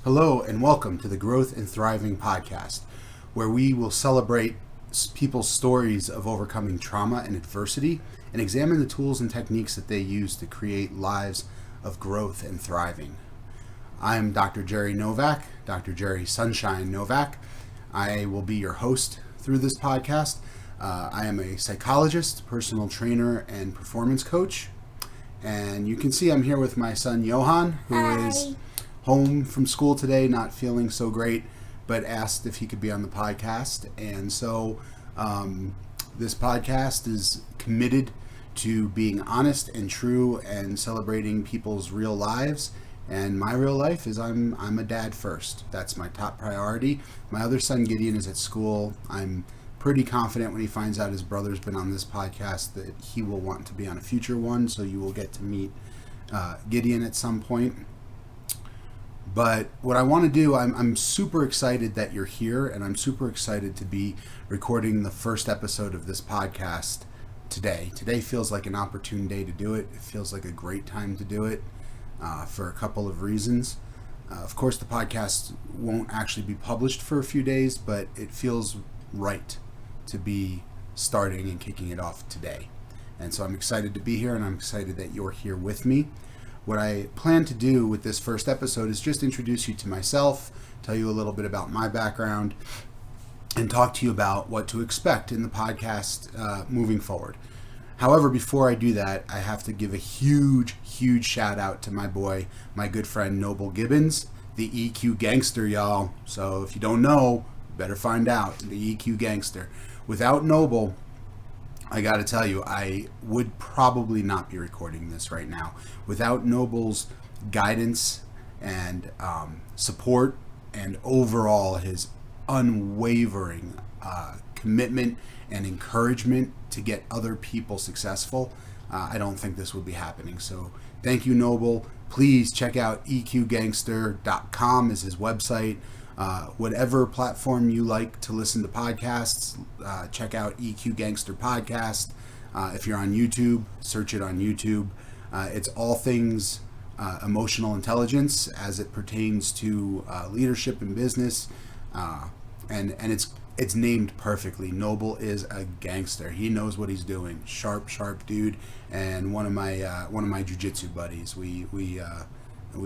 Hello and welcome to the Growth and Thriving podcast, where we will celebrate people's stories of overcoming trauma and adversity and examine the tools and techniques that they use to create lives of growth and thriving. I'm Dr. Jerry Novak, Dr. Jerry Sunshine Novack. I will be your host through this podcast. I am a psychologist, personal trainer, and performance coach. And you can see I'm here with my son Johann, who is home from school today, not feeling so great, but asked if he could be on the podcast. And so this podcast is committed to being honest and true and celebrating people's real lives. And my real life is I'm a dad first. That's my top priority. My other son Gideon is at school. I'm pretty confident when he finds out his brother's been on this podcast that he will want to be on a future one. So you will get to meet Gideon at some point. But what I want to do, I'm super excited that you're here, and I'm super excited to be recording the first episode of this podcast today. Today feels like an opportune day to do it. It feels like a great time to do it for a couple of reasons. Of course, the podcast won't actually be published for a few days, but it feels right to be starting and kicking it off today. And so I'm excited to be here, and I'm excited that you're here with me. What I plan to do with this first episode is just introduce you to myself, tell you a little bit about my background, and talk to you about what to expect in the podcast moving forward. However, before I do that, I have to give a huge shout out to my boy, my good friend Noble Gibbons, the EQ gangster, y'all. So if you don't know, better find out. The EQ gangster. Without Noble, I got to tell you, I would probably not be recording this right now. Without Noble's guidance and support, and overall his unwavering commitment and encouragement to get other people successful, I don't think this would be happening. So thank you, Noble. Please check out eqgangster.com is his website. Whatever platform you like to listen to podcasts, check out EQ Gangster Podcast. If you're on YouTube, search it on YouTube. It's all things emotional intelligence as it pertains to leadership and business, and it's named perfectly. Noble is a gangster. He knows what he's doing. Sharp dude, and one of my jiu-jitsu buddies. We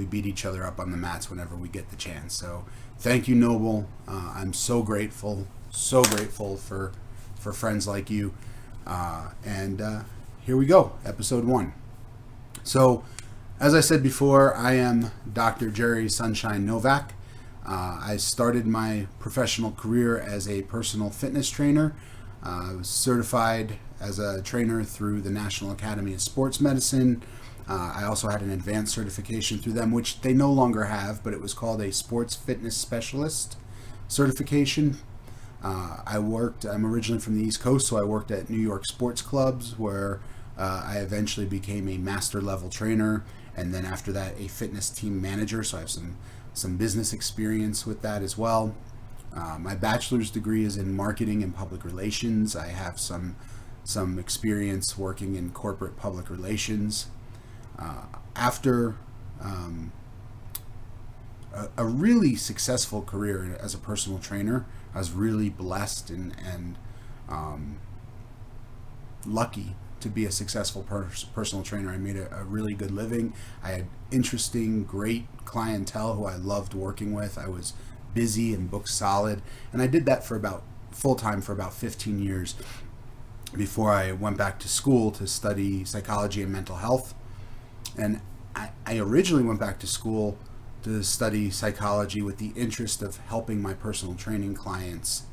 beat each other up on the mats whenever we get the chance. So thank you, Noble. I'm so grateful for friends like you. And here we go, episode 1. So, as I said before, I am Dr. Jerry Sunshine Novack. I started my professional career as a personal fitness trainer. I was certified as a trainer through the National Academy of Sports Medicine. I also had an advanced certification through them, which they no longer have, but it was called a Sports Fitness Specialist certification. I'm originally from the East Coast, so I worked at New York sports clubs where I eventually became a master level trainer, and then after that a fitness team manager, so I have some business experience with that as well. My bachelor's degree is in marketing and public relations. I have some experience working in corporate public relations. After a really successful career as a personal trainer, I was really blessed and lucky to be a successful personal trainer. I made a really good living. I had interesting, great clientele who I loved working with. I was busy and booked solid, and I did that full-time for about 15 years before I went back to school to study psychology and mental health. And I originally went back to school to study psychology with the interest of helping my personal training clients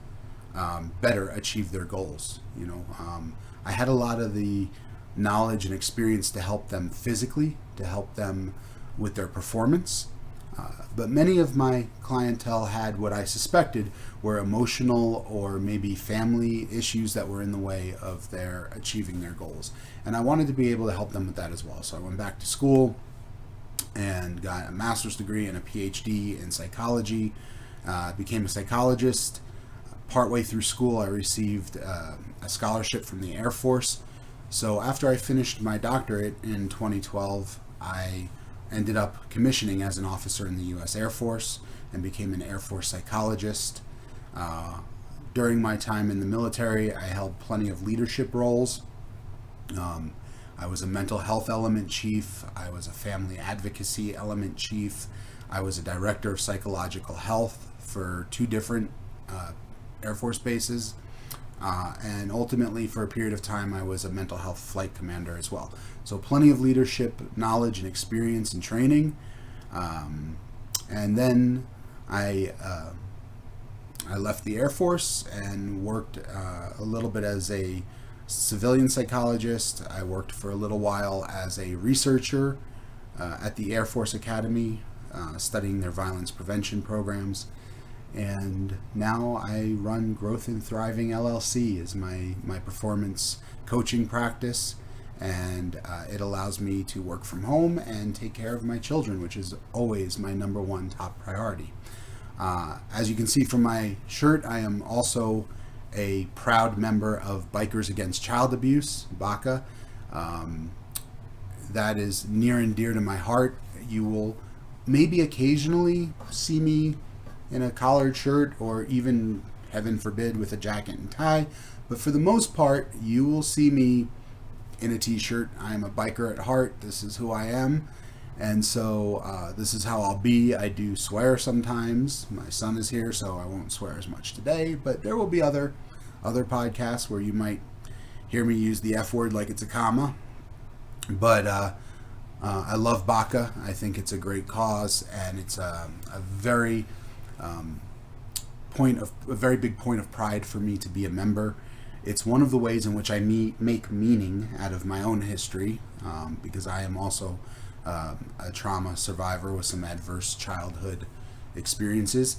better achieve their goals. I had a lot of the knowledge and experience to help them physically, to help them with their performance, But many of my clientele had what I suspected were emotional or maybe family issues that were in the way of their achieving their goals. And I wanted to be able to help them with that as well. So I went back to school and got a master's degree and a PhD in psychology, became a psychologist. Partway through school, I received a scholarship from the Air Force. So after I finished my doctorate in 2012, I ended up commissioning as an officer in the U.S. Air Force and became an Air Force psychologist. During my time in the military, I held plenty of leadership roles. I was a mental health element chief. I was a family advocacy element chief. I was a director of psychological health for 2 different Air Force bases. And ultimately, for a period of time, I was a mental health flight commander as well. So plenty of leadership knowledge and experience and training. And then I left the Air Force and worked a little bit as a civilian psychologist. I worked for a little while as a researcher at the Air Force Academy, studying their violence prevention programs. And now I run Growth and Thriving LLC as my performance coaching practice, and it allows me to work from home and take care of my children, which is always my number one top priority. As you can see from my shirt, I am also a proud member of Bikers Against Child Abuse, BACA. That is near and dear to my heart. You will maybe occasionally see me in a collared shirt, or even, heaven forbid, with a jacket and tie. But for the most part, you will see me in a t-shirt. I am a biker at heart. This is who I am. And so this is how I'll be. I do swear sometimes. My son is here, so I won't swear as much today. But there will be other podcasts where you might hear me use the F word like it's a comma. But I love BACA. I think it's a great cause, and it's a very very big point of pride for me to be a member. It's one of the ways in which I make meaning out of my own history, because I am also a trauma survivor with some adverse childhood experiences.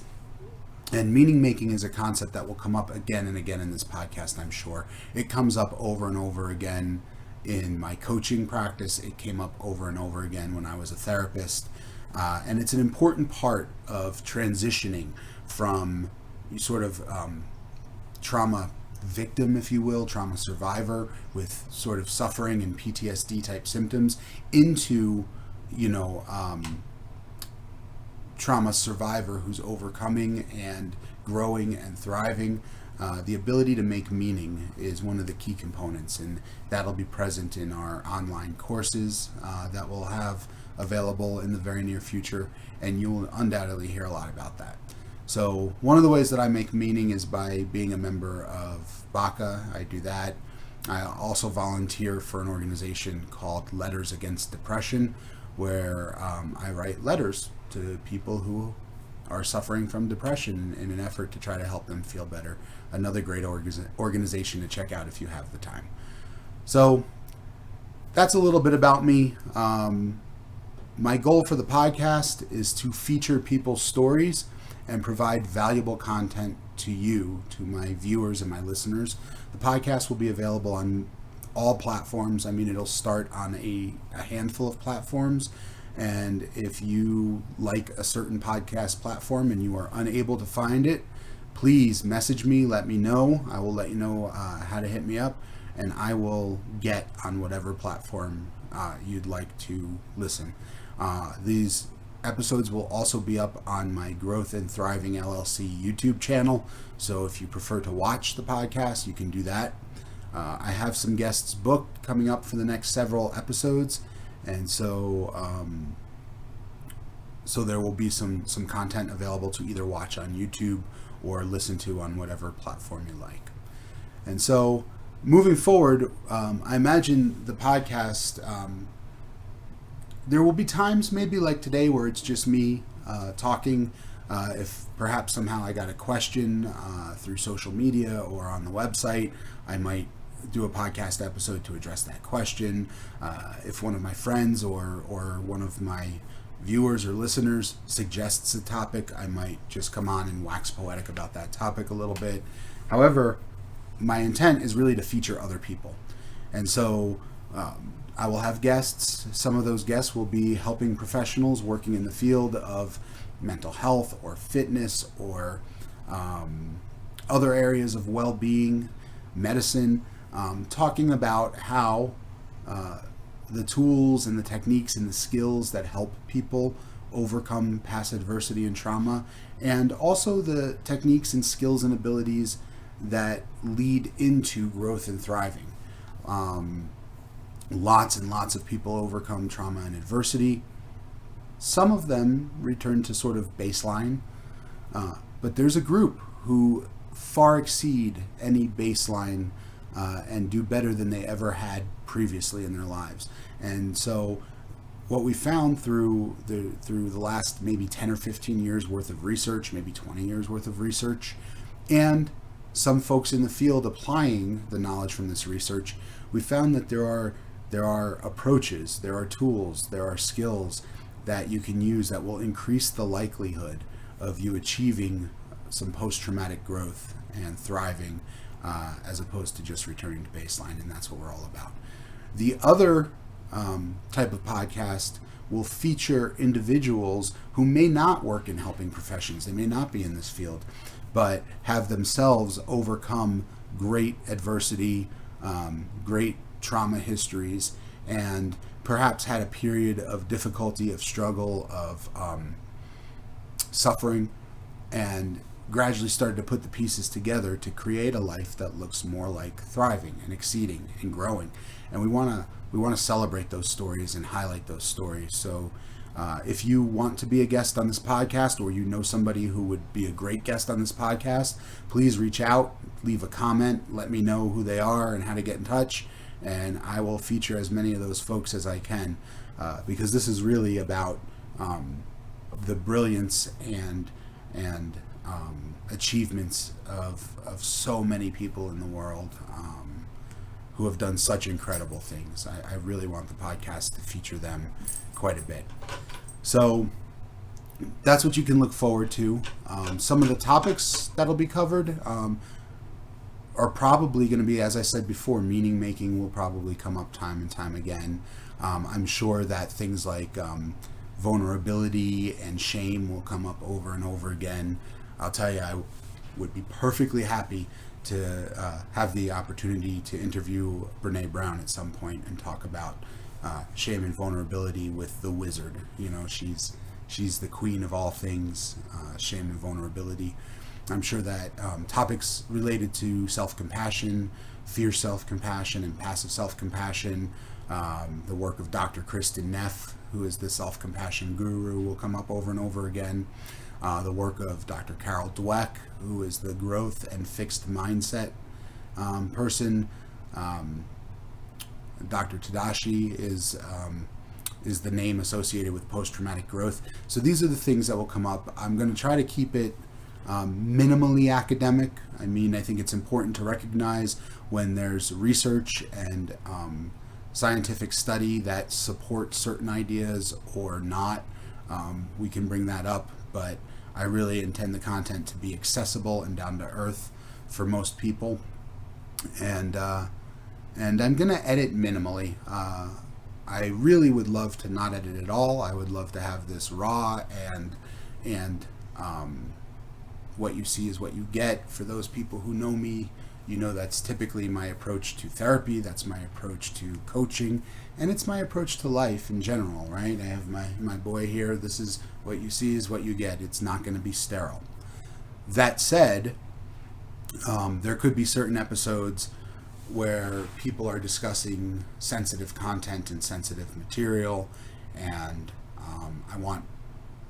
And meaning making is a concept that will come up again and again in this podcast, I'm sure. It comes up over and over again in my coaching practice. It came up over and over again when I was a therapist. And it's an important part of transitioning from sort of trauma victim, if you will, trauma survivor with sort of suffering and PTSD type symptoms, into, trauma survivor who's overcoming and growing and thriving. The ability to make meaning is one of the key components, and that'll be present in our online courses that we'll have available in the very near future, and you'll undoubtedly hear a lot about that. So one of the ways that I make meaning is by being a member of BACA. I do that. I also volunteer for an organization called Letters Against Depression, where I write letters to people who are suffering from depression in an effort to try to help them feel better. Another great organization to check out if you have the time. So that's a little bit about me. My goal for the podcast is to feature people's stories and provide valuable content to you, to my viewers and my listeners. The podcast will be available on all platforms. I mean, it'll start on a handful of platforms. And if you like a certain podcast platform and you are unable to find it, please message me, let me know. I will let you know how to hit me up, and I will get on whatever platform you'd like to listen. These episodes will also be up on my Growth and Thriving LLC YouTube channel. So if you prefer to watch the podcast, you can do that. I have some guests booked coming up for the next several episodes. And so there will be some content available to either watch on YouTube or listen to on whatever platform you like. And so moving forward, I imagine the podcast, there will be times maybe like today where it's just me talking. If perhaps somehow I got a question through social media or on the website, I might do a podcast episode to address that question. If one of my friends or one of my viewers or listeners suggests a topic, I might just come on and wax poetic about that topic a little bit. However, my intent is really to feature other people. And so I will have guests. Some of those guests will be helping professionals working in the field of mental health or fitness or other areas of well-being, medicine, talking about how the tools and the techniques and the skills that help people overcome past adversity and trauma, and also the techniques and skills and abilities that lead into growth and thriving. Lots and lots of people overcome trauma and adversity. Some of them return to sort of baseline, but there's a group who far exceed any baseline and do better than they ever had previously in their lives. And so what we found through the last maybe 10 or 15 years worth of research, maybe 20 years worth of research, and some folks in the field applying the knowledge from this research, we found that there are approaches, there are tools, there are skills that you can use that will increase the likelihood of you achieving some post-traumatic growth and thriving as opposed to just returning to baseline, and that's what we're all about. The other type of podcast will feature individuals who may not work in helping professions, they may not be in this field, but have themselves overcome great adversity, great trauma histories, and perhaps had a period of difficulty, of struggle, of suffering, and gradually started to put the pieces together to create a life that looks more like thriving and exceeding and growing. And we want to celebrate those stories and highlight those stories. So if you want to be a guest on this podcast, or you know somebody who would be a great guest on this podcast, please reach out, leave a comment, let me know who they are and how to get in touch, and I will feature as many of those folks as I can, because this is really about the brilliance and achievements of so many people in the world who have done such incredible things. I really want the podcast to feature them quite a bit. So that's what you can look forward to. Some of the topics that'll be covered are probably going to be, as I said before, meaning making will probably come up time and time again. I'm sure that things like vulnerability and shame will come up over and over again. I'll tell you, I would be perfectly happy to have the opportunity to interview Brene Brown at some point and talk about shame and vulnerability with the wizard. You know, she's the queen of all things, shame and vulnerability. I'm sure that topics related to self-compassion, fierce self-compassion, and passive self-compassion, the work of Dr. Kristen Neff, who is the self-compassion guru, will come up over and over again. The work of Dr. Carol Dweck, who is the growth and fixed mindset person. Dr. Tadashi is the name associated with post-traumatic growth. So these are the things that will come up. I'm going to try to keep it minimally academic. I mean, I think it's important to recognize when there's research and scientific study that supports certain ideas or not, we can bring that up, but I really intend the content to be accessible and down to earth for most people. And I'm going to edit minimally. I really would love to not edit at all. I would love to have this raw, and what you see is what you get. For those people who know me, you know that's typically my approach to therapy, that's my approach to coaching, and it's my approach to life in general, right? I have my boy here. This is what you see is what you get. It's not going to be sterile. That said, there could be certain episodes where people are discussing sensitive content and sensitive material, and I want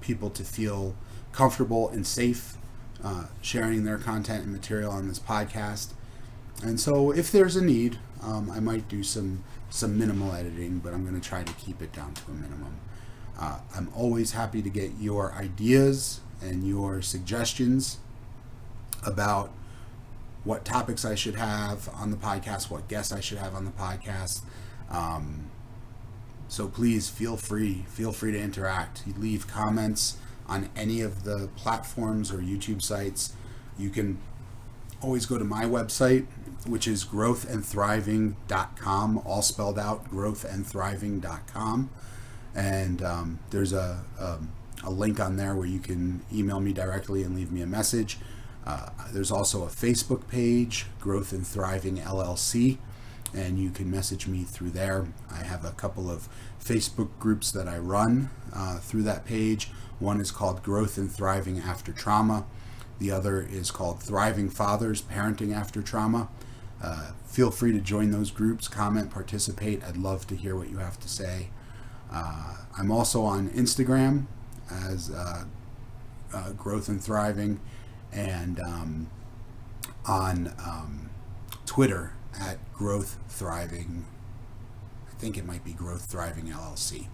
people to feel comfortable and safe sharing their content and material on this podcast. And so if there's a need, I might do some minimal editing, but I'm going to try to keep it down to a minimum. I'm always happy to get your ideas and your suggestions about what topics I should have on the podcast, what guests I should have on the podcast. So please feel free to interact. You leave comments on any of the platforms or YouTube sites. You can always go to my website, which is growthandthriving.com, all spelled out, growthandthriving.com. And there's a link on there where you can email me directly and leave me a message. There's also a Facebook page, Growth and Thriving LLC, and you can message me through there. I have a couple of Facebook groups that I run through that page. One is called Growth and Thriving After Trauma. The other is called Thriving Fathers, Parenting After Trauma. Feel free to join those groups, comment, participate. I'd love to hear what you have to say. I'm also on Instagram as Growth and Thriving, and on Twitter at Growth Thriving. I think it might be Growth Thriving LLC.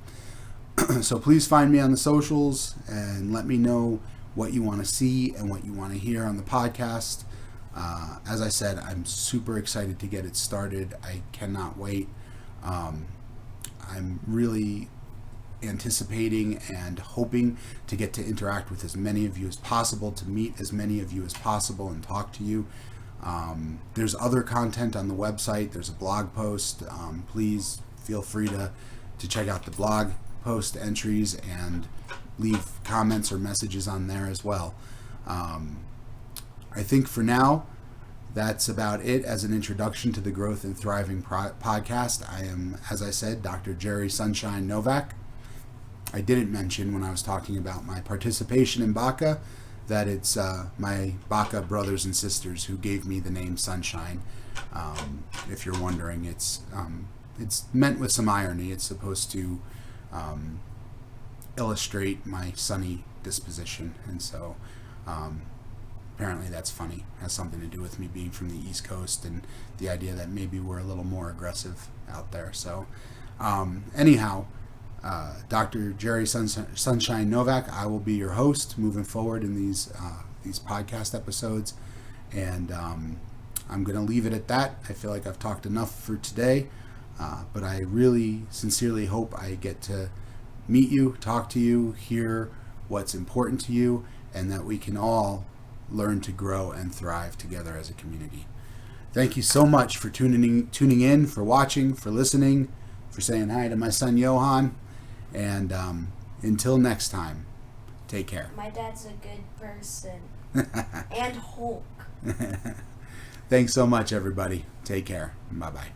So please find me on the socials and let me know what you want to see and what you want to hear on the podcast. As I said, I'm super excited to get it started. I cannot wait. I'm really anticipating and hoping to get to interact with as many of you as possible, to meet as many of you as possible and talk to you. There's other content on the website. There's a blog post. Please feel free to check out the blog post entries and leave comments or messages on there as well. I think for now, that's about it as an introduction to the Growth and Thriving podcast. I am, as I said, Dr. Jerry Sunshine Novack. I didn't mention when I was talking about my participation in BACA that it's my BACA brothers and sisters who gave me the name Sunshine. If you're wondering, it's meant with some irony. It's supposed to illustrate my sunny disposition, and so apparently that's funny. It has something to do with me being from the East Coast and the idea that maybe we're a little more aggressive out there. So anyhow, Dr. Jerry Sunshine Novack, I will be your host moving forward in these podcast episodes, and I'm going to leave it at that. I feel like I've talked enough for today, but I really sincerely hope I get to meet you, talk to you, hear what's important to you, and that we can all learn to grow and thrive together as a community. Thank you so much for tuning in, for watching, for listening, for saying hi to my son Johann, and until next time, take care. My dad's a good person. And Hulk. Thanks so much, everybody. Take care. Bye-bye.